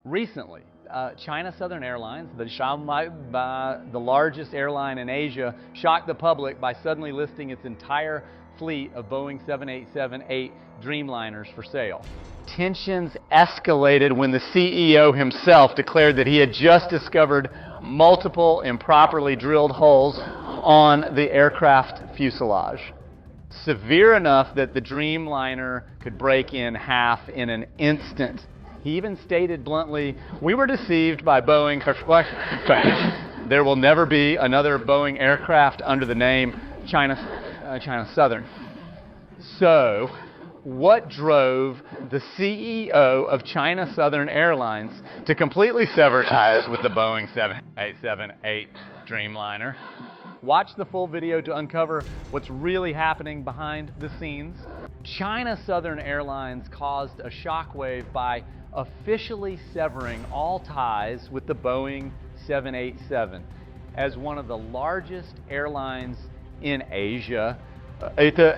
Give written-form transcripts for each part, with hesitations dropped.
Recently, China Southern Airlines, the largest airline in Asia, shocked the public by suddenly listing its entire fleet of Boeing 787-8 Dreamliners for sale. Tensions escalated when the CEO himself declared that he had just discovered multiple improperly drilled holes on the aircraft fuselage, severe enough that the Dreamliner could break in half in an instant. He even stated bluntly, "We were deceived by Boeing. There will never be another Boeing aircraft under the name China Southern." So, what drove the CEO of China Southern Airlines to completely sever ties with the Boeing 787-8 Dreamliner? Watch the full video to uncover what's really happening behind the scenes. China Southern Airlines caused a shockwave by officially severing all ties with the Boeing 787. As one of the largest airlines in Asia,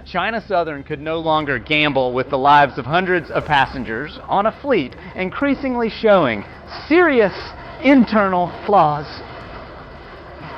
China Southern could no longer gamble with the lives of hundreds of passengers on a fleet increasingly showing serious internal flaws.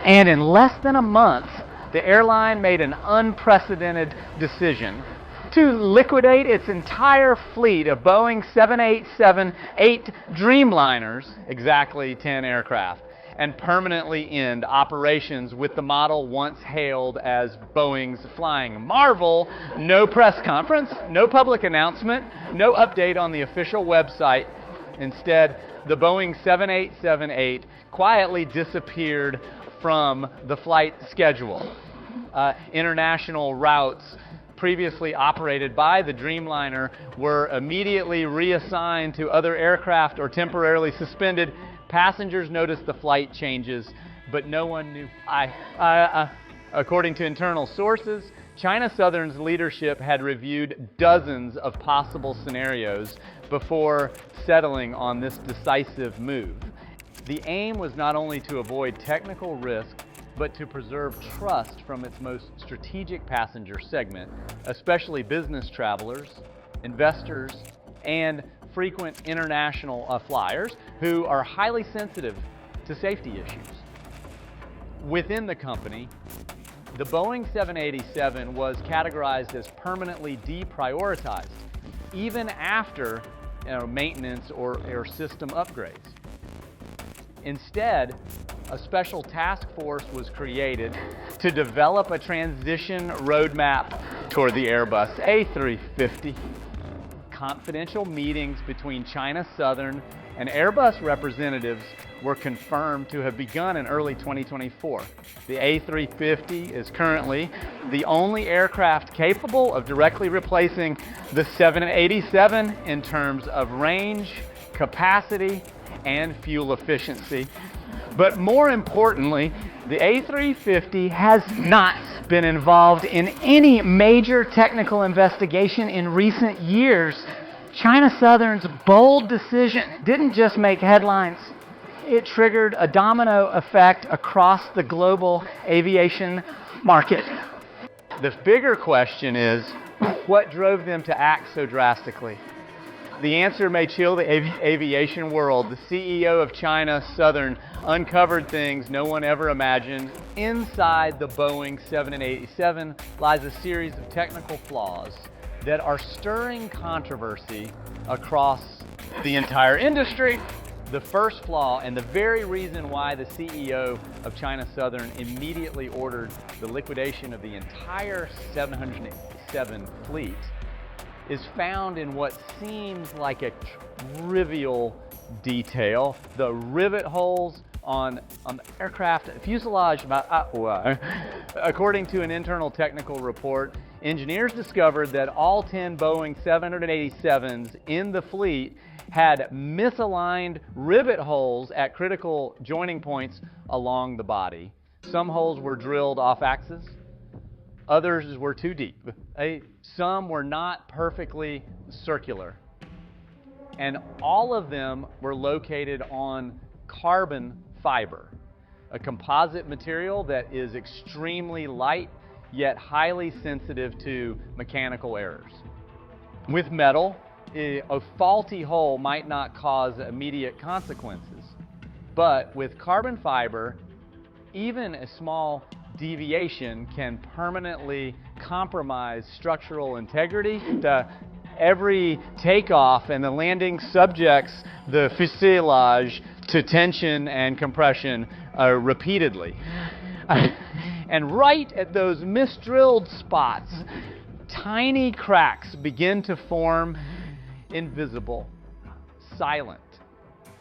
And in less than a month, the airline made an unprecedented decision to liquidate its entire fleet of Boeing 787-8 Dreamliners, exactly 10 aircraft, and permanently end operations with the model once hailed as Boeing's flying marvel. No press conference, no public announcement, no update on the official website. Instead, the Boeing 787-8 quietly disappeared from the flight schedule. International routes previously operated by the Dreamliner were immediately reassigned to other aircraft or temporarily suspended. Passengers noticed the flight changes, but no one knew why. According to internal sources, China Southern's leadership had reviewed dozens of possible scenarios before settling on this decisive move. The aim was not only to avoid technical risk, but to preserve trust from its most strategic passenger segment, especially business travelers, investors, and frequent international flyers who are highly sensitive to safety issues. Within the company, the Boeing 787 was categorized as permanently deprioritized, even after maintenance or system upgrades. Instead, a special task force was created to develop a transition roadmap toward the Airbus A350. Confidential meetings between China Southern and Airbus representatives were confirmed to have begun in early 2024. The A350 is currently the only aircraft capable of directly replacing the 787 in terms of range, capacity, and fuel efficiency. But more importantly, the A350 has not been involved in any major technical investigation in recent years. China Southern's bold decision didn't just make headlines, it triggered a domino effect across the global aviation market. The bigger question is, what drove them to act so drastically? The answer may chill the aviation world. The CEO of China Southern uncovered things no one ever imagined. Inside the Boeing 787 lies a series of technical flaws that are stirring controversy across the entire industry. The first flaw, and the very reason why the CEO of China Southern immediately ordered the liquidation of the entire 787 fleet, is found in what seems like a trivial detail: the rivet holes on the aircraft fuselage. According to an internal technical report, engineers discovered that all 10 Boeing 787s in the fleet had misaligned rivet holes at critical joining points along the body. Some holes were drilled off axis, others were too deep. Some were not perfectly circular. And all of them were located on carbon fiber, a composite material that is extremely light yet highly sensitive to mechanical errors. With metal, A faulty hull might not cause immediate consequences, but with carbon fiber, even a small deviation can permanently compromise structural integrity. Every takeoff and the landing subjects the fuselage to tension and compression repeatedly. And right at those misdrilled spots, tiny cracks begin to form, invisible, silent,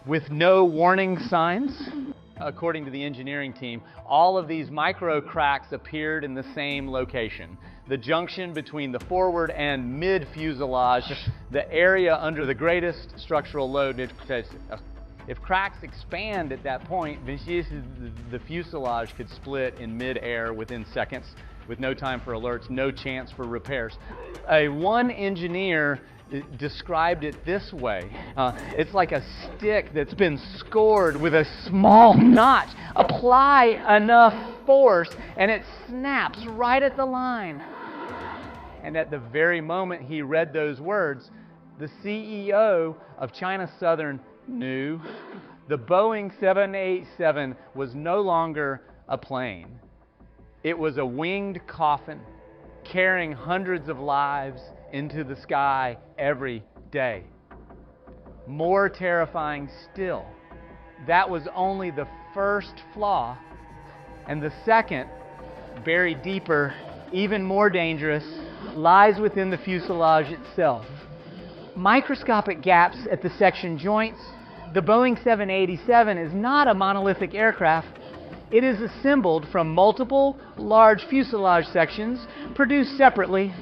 with no warning signs. According to the engineering team, all of these micro cracks appeared in the same location. The junction between the forward and mid fuselage, the area under the greatest structural load. If cracks expand at that point, the fuselage could split in mid-air within seconds, with no time for alerts, no chance for repairs. One engineer described it this way. It's like a stick that's been scored with a small notch. Apply enough force and it snaps right at the line. And at the very moment he read those words, the CEO of China Southern knew the Boeing 787 was no longer a plane. It was a winged coffin carrying hundreds of lives into the sky every day. More terrifying still, that was only the first flaw, and the second, buried deeper, even more dangerous, lies within the fuselage itself. Microscopic gaps at the section joints. The Boeing 787 is not a monolithic aircraft. It is assembled from multiple large fuselage sections produced separately.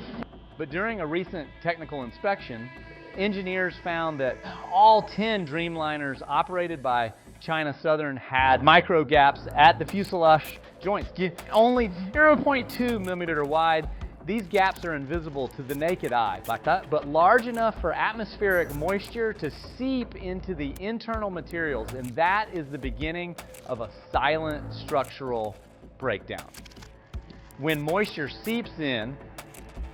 But during a recent technical inspection, engineers found that all 10 Dreamliners operated by China Southern had micro gaps at the fuselage joints, only 0.2 millimeter wide. These gaps are invisible to the naked eye, like that, but large enough for atmospheric moisture to seep into the internal materials, and that is the beginning of a silent structural breakdown. When moisture seeps in,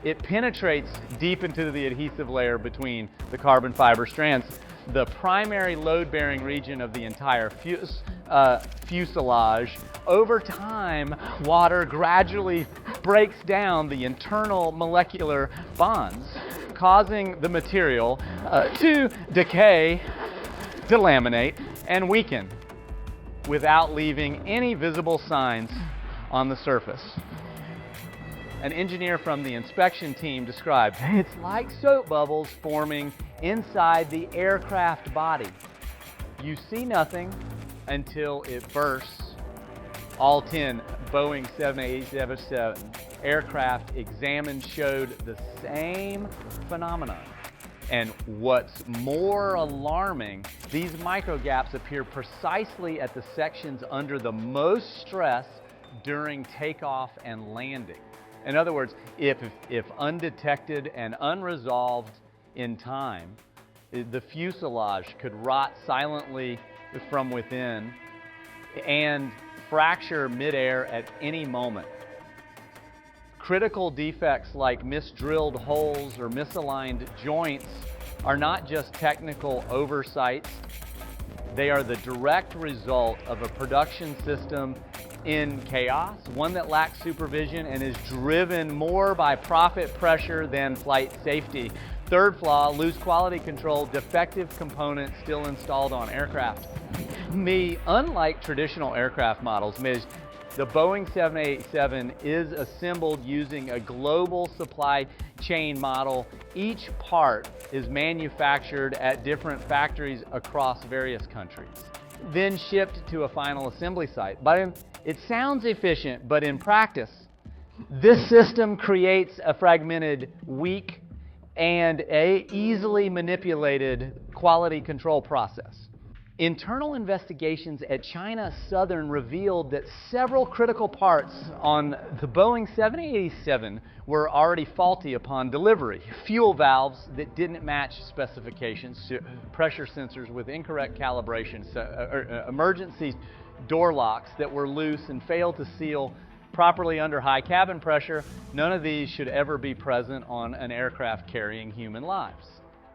it penetrates deep into the adhesive layer between the carbon fiber strands. The primary load-bearing region of the entire fuselage. Over time, water gradually breaks down the internal molecular bonds, causing the material to decay, delaminate, and weaken without leaving any visible signs on the surface. An engineer from the inspection team described, it's like soap bubbles forming inside the aircraft body. You see nothing until it bursts. All 10 Boeing 787 aircraft examined showed the same phenomenon. And what's more alarming, these microgaps appear precisely at the sections under the most stress during takeoff and landing. In other words, if undetected and unresolved in time, the fuselage could rot silently from within and fracture midair at any moment. Critical defects like misdrilled holes or misaligned joints are not just technical oversights. They are the direct result of a production system in chaos, one that lacks supervision and is driven more by profit pressure than flight safety. Third flaw, loose quality control, defective components still installed on aircraft. Unlike traditional aircraft models, the Boeing 787 is assembled using a global supply chain model. Each part is manufactured at different factories across various countries, then shipped to a final assembly site. It sounds efficient, but in practice, this system creates a fragmented, weak, and easily manipulated quality control process. Internal investigations at China Southern revealed that several critical parts on the Boeing 787 were already faulty upon delivery. Fuel valves that didn't match specifications, pressure sensors with incorrect calibration, emergency door locks that were loose and failed to seal properly under high cabin pressure. None of these should ever be present on an aircraft carrying human lives.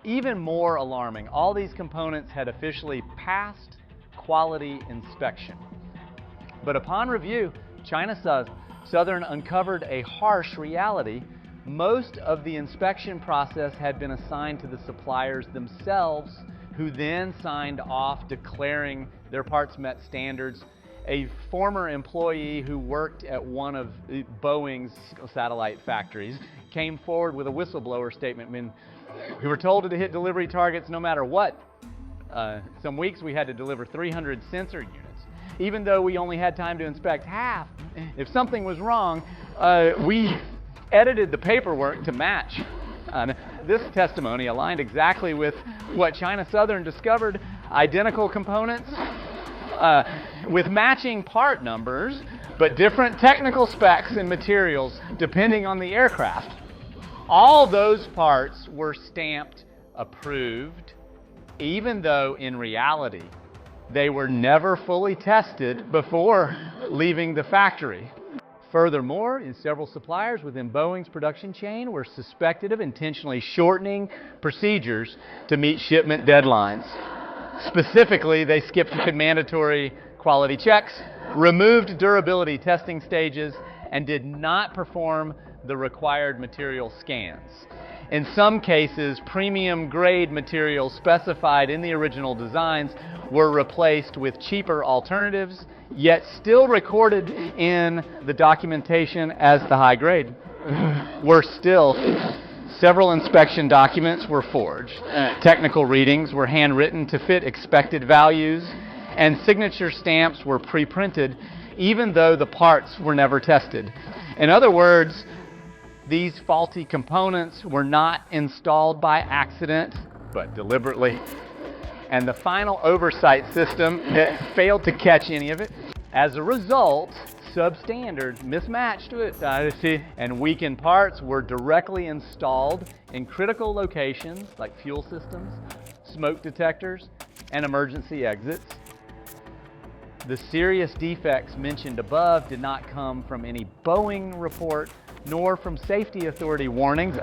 Even more alarming, all these components had officially passed quality inspection. But upon review, China Southern uncovered a harsh reality. Most of the inspection process had been assigned to the suppliers themselves, who then signed off declaring their parts met standards. A former employee who worked at one of Boeing's satellite factories came forward with a whistleblower statement. When we were told to hit delivery targets no matter what. Some weeks we had to deliver 300 sensor units, even though we only had time to inspect half. If something was wrong, we edited the paperwork to match. This testimony aligned exactly with what China Southern discovered: identical components with matching part numbers, but different technical specs and materials depending on the aircraft. All those parts were stamped approved, even though in reality they were never fully tested before leaving the factory. Furthermore, several suppliers within Boeing's production chain were suspected of intentionally shortening procedures to meet shipment deadlines. Specifically, they skipped mandatory quality checks, removed durability testing stages, and did not perform the required material scans. In some cases, premium grade materials specified in the original designs were replaced with cheaper alternatives, yet still recorded in the documentation as the high grade. Worse still, several inspection documents were forged. Technical readings were handwritten to fit expected values, and signature stamps were pre-printed, even though the parts were never tested. In other words, these faulty components were not installed by accident, but deliberately. And the final oversight system failed to catch any of it. As a result, substandard, mismatched with and weakened parts were directly installed in critical locations like fuel systems, smoke detectors, and emergency exits. The serious defects mentioned above did not come from any Boeing report, nor from safety authority warnings.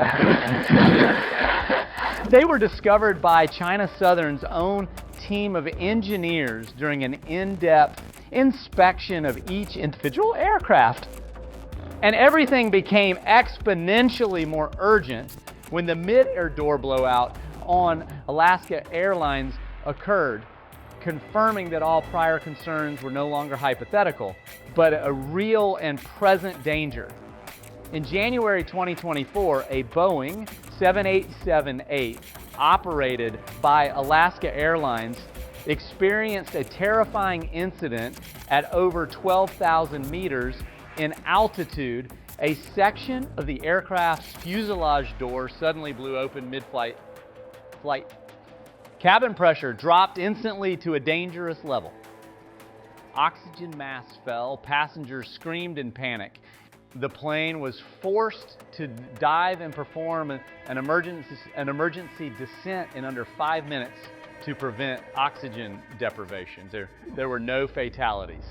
They were discovered by China Southern's own team of engineers during an in-depth inspection of each individual aircraft. And everything became exponentially more urgent when the mid-air door blowout on Alaska Airlines occurred, confirming that all prior concerns were no longer hypothetical, but a real and present danger. In January 2024, a Boeing 787-8 operated by Alaska Airlines experienced a terrifying incident at over 12,000 meters in altitude. A section of the aircraft's fuselage door suddenly blew open mid-flight. Cabin pressure dropped instantly to a dangerous level. Oxygen masks fell. Passengers screamed in panic. The plane was forced to dive and perform an emergency descent in under 5 minutes to prevent oxygen deprivation. There were no fatalities.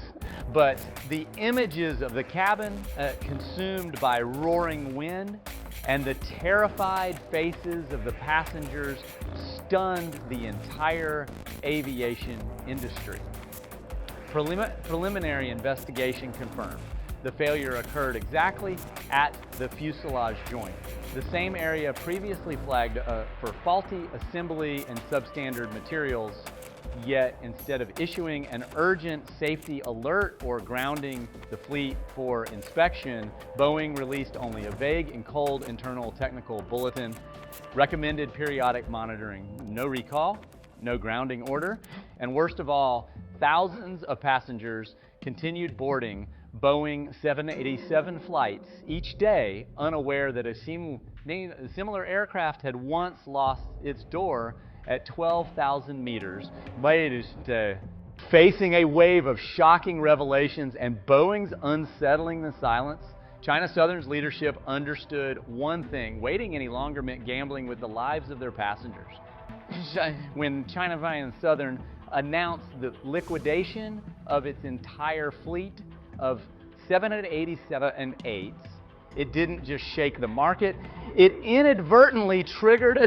But the images of the cabin consumed by roaring wind and the terrified faces of the passengers stunned the entire aviation industry. Preliminary investigation confirmed the failure occurred exactly at the fuselage joint, the same area previously flagged for faulty assembly and substandard materials. Yet, instead of issuing an urgent safety alert or grounding the fleet for inspection, Boeing released only a vague and cold internal technical bulletin, recommended periodic monitoring, no recall, no grounding order, and worst of all, thousands of passengers continued boarding Boeing 787 flights each day, unaware that a similar aircraft had once lost its door at 12,000 meters. Facing a wave of shocking revelations and Boeing's unsettling the silence, China Southern's leadership understood one thing: waiting any longer meant gambling with the lives of their passengers. When China Southern announced the liquidation of its entire fleet of 787-8s, it didn't just shake the market, it inadvertently triggered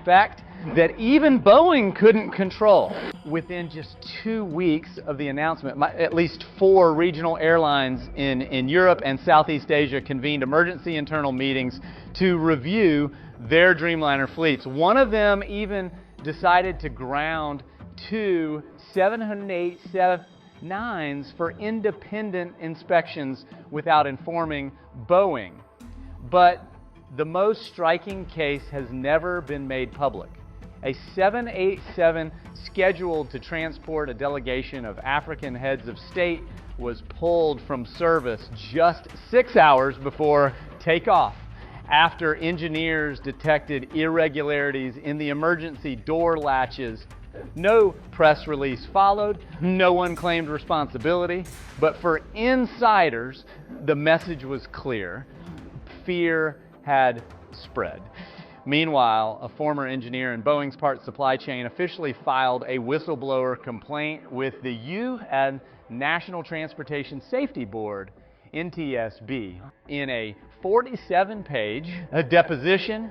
effect that even Boeing couldn't control. Within just 2 weeks of the announcement, at least 4 regional airlines in Europe and Southeast Asia convened emergency internal meetings to review their Dreamliner fleets. One of them even decided to ground 2 787-9s for independent inspections without informing Boeing. But the most striking case has never been made public. A 787 scheduled to transport a delegation of African heads of state was pulled from service just 6 hours before takeoff after engineers detected irregularities in the emergency door latches. No press release followed, no one claimed responsibility, but for insiders, the message was clear. Fear had spread. Meanwhile, a former engineer in Boeing's parts supply chain officially filed a whistleblower complaint with the U.S. National Transportation Safety Board, NTSB. In a 47-page deposition,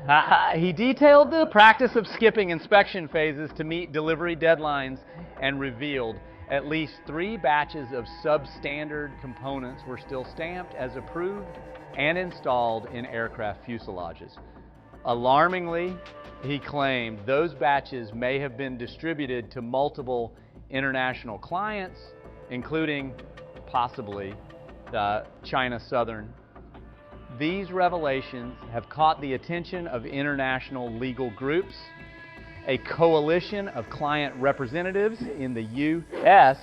he detailed the practice of skipping inspection phases to meet delivery deadlines and revealed at least 3 batches of substandard components were still stamped as approved and installed in aircraft fuselages. Alarmingly, he claimed those batches may have been distributed to multiple international clients, including possibly China Southern. These revelations have caught the attention of international legal groups. A coalition of client representatives in the U.S.,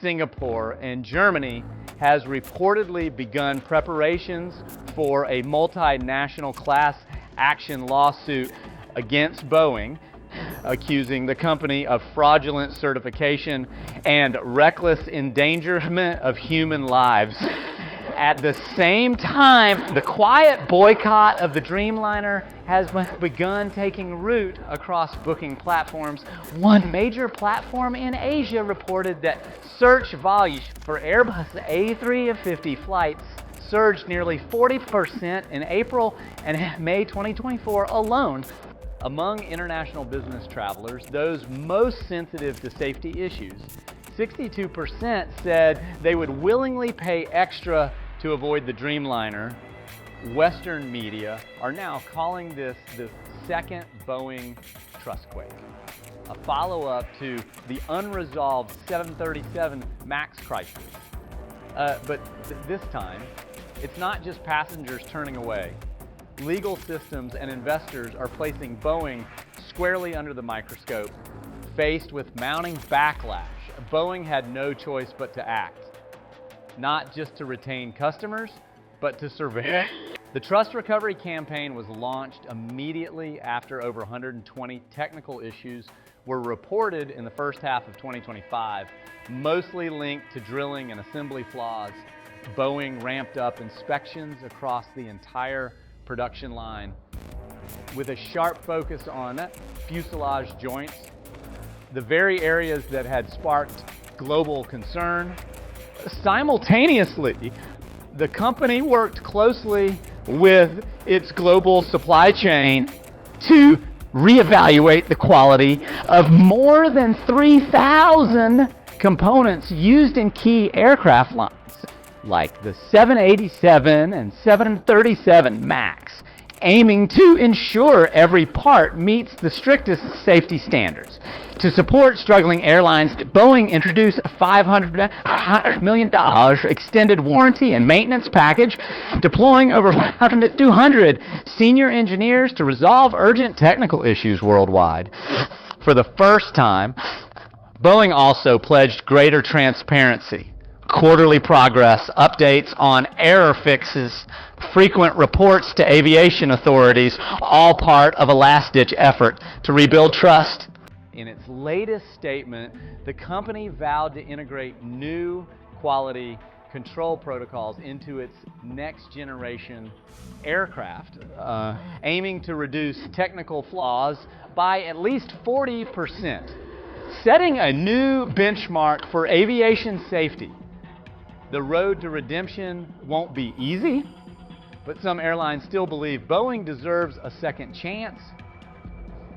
Singapore, and Germany has reportedly begun preparations for a multinational class action lawsuit against Boeing, accusing the company of fraudulent certification and reckless endangerment of human lives. At the same time, the quiet boycott of the Dreamliner has begun taking root across booking platforms. One major platform in Asia reported that search volume for Airbus A350 flights surged nearly 40% in April and May 2024 alone. Among international business travelers, those most sensitive to safety issues, 62% said they would willingly pay extra to avoid the Dreamliner. Western media are now calling this the second Boeing trustquake, a follow-up to the unresolved 737 MAX crisis. But this time, it's not just passengers turning away. Legal systems and investors are placing Boeing squarely under the microscope. Faced with mounting backlash, Boeing had no choice but to act. Not just to retain customers, but to survive. The Trust Recovery Campaign was launched immediately after over 120 technical issues were reported in the first half of 2025, mostly linked to drilling and assembly flaws. Boeing ramped up inspections across the entire production line with a sharp focus on fuselage joints, the very areas that had sparked global concern. Simultaneously, the company worked closely with its global supply chain to reevaluate the quality of more than 3,000 components used in key aircraft lines, like the 787 and 737 MAX, aiming to ensure every part meets the strictest safety standards. To support struggling airlines, Boeing introduced a $500 million extended warranty and maintenance package, deploying over 200 senior engineers to resolve urgent technical issues worldwide. For the first time, Boeing also pledged greater transparency, quarterly progress, updates on error fixes, frequent reports to aviation authorities, all part of a last-ditch effort to rebuild trust. In its latest statement, the company vowed to integrate new quality control protocols into its next-generation aircraft, aiming to reduce technical flaws by at least 40%, setting a new benchmark for aviation safety. The road to redemption won't be easy, but some airlines still believe Boeing deserves a second chance.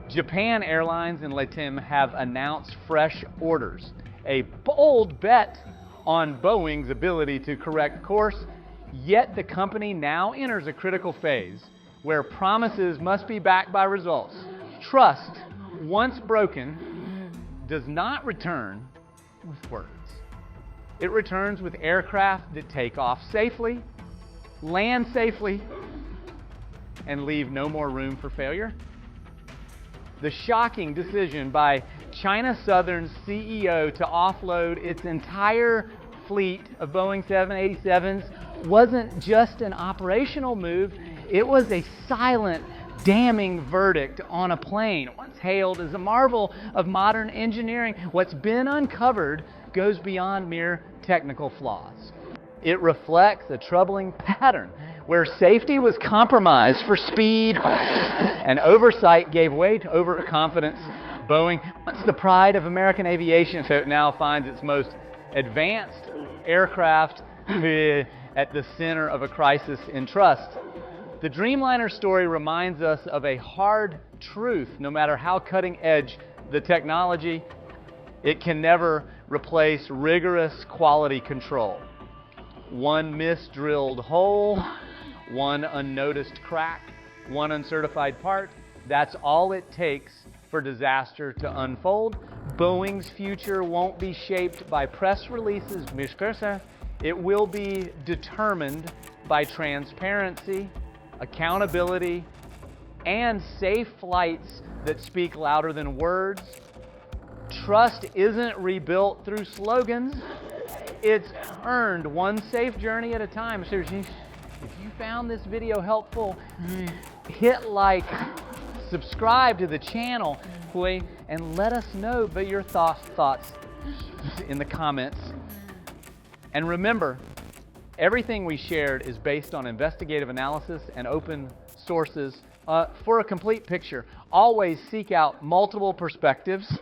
Japan Airlines and LATAM have announced fresh orders, a bold bet on Boeing's ability to correct course, yet the company now enters a critical phase where promises must be backed by results. Trust, once broken, does not return with words. It returns with aircraft that take off safely, land safely, and leave no more room for failure. The shocking decision by China Southern's CEO to offload its entire fleet of Boeing 787s wasn't just an operational move, it was a silent, damning verdict on a plane once hailed as a marvel of modern engineering. What's been uncovered goes beyond mere technical flaws. It reflects a troubling pattern where safety was compromised for speed and oversight gave way to overconfidence. Boeing, once the pride of American aviation, so it now finds its most advanced aircraft at the center of a crisis in trust. The Dreamliner story reminds us of a hard truth. No matter how cutting edge the technology, it can never replace rigorous quality control. One misdrilled hole, one unnoticed crack, one uncertified part, that's all it takes for disaster to unfold. Boeing's future won't be shaped by press releases, it will be determined by transparency, accountability, and safe flights that speak louder than words. Trust isn't rebuilt through slogans, it's earned one safe journey at a time. So if you found this video helpful, hit like, subscribe to the channel, and let us know your thoughts in the comments. And remember, everything we shared is based on investigative analysis and open sources. For a complete picture, always seek out multiple perspectives